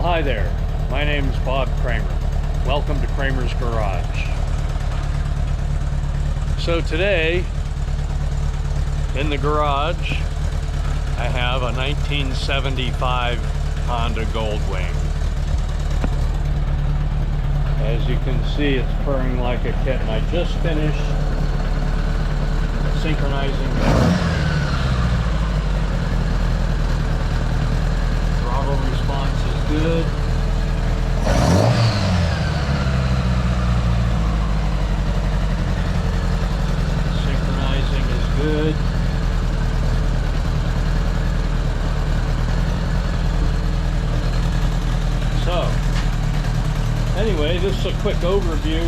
Well, hi there. My name is Bob Kramer. Welcome to Kramer's Garage. So today, in the garage, I have a 1975 Honda Goldwing. As you can see, it's purring like a kitten. I just finished synchronizing the throttle response is good. Synchronizing is good. So, anyway, this is a quick overview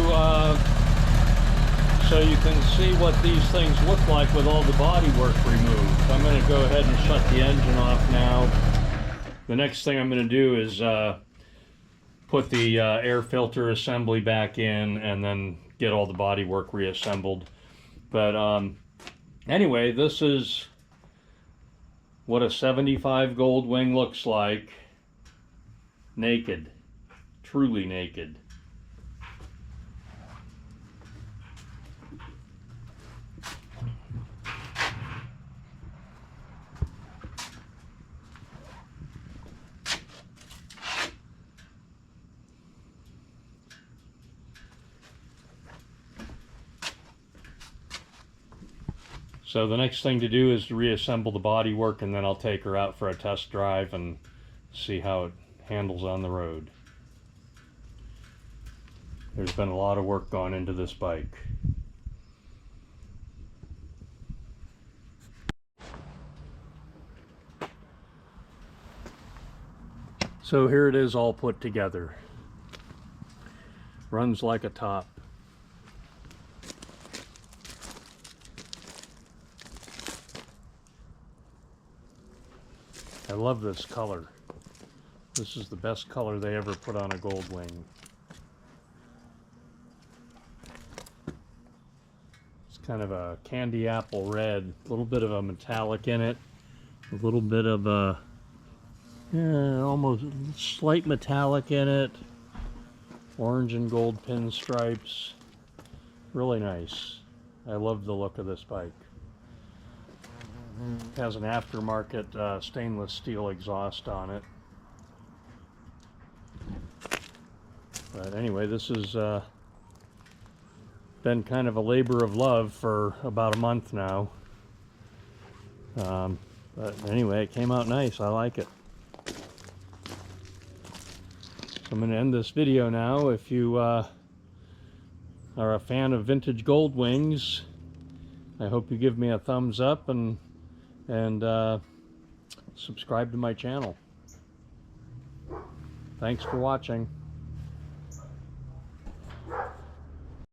so you can see what these things look like with all the bodywork removed. I'm going to go ahead and shut the engine off now. The next thing I'm going to do is put the air filter assembly back in and then get all the bodywork reassembled. But anyway, this is what a 75 Goldwing looks like, naked, truly naked. So the next thing to do is to reassemble the bodywork, and then I'll take her out for a test drive and see how it handles on the road. There's been a lot of work gone into this bike. So here it is all put together. Runs like a top. I love this color. This is the best color they ever put on a Goldwing. It's kind of a candy apple red, a little bit of a metallic in it, a little bit of a almost slight metallic in it, orange and gold pinstripes. Really nice. I love the look of this bike. It has an aftermarket stainless steel exhaust on it. But anyway, this has been kind of a labor of love for about a month now. But anyway, it came out nice. I like it. So I'm going to end this video now. If you are a fan of vintage Goldwings, I hope you give me a thumbs up and subscribe to my channel. Thanks for watching.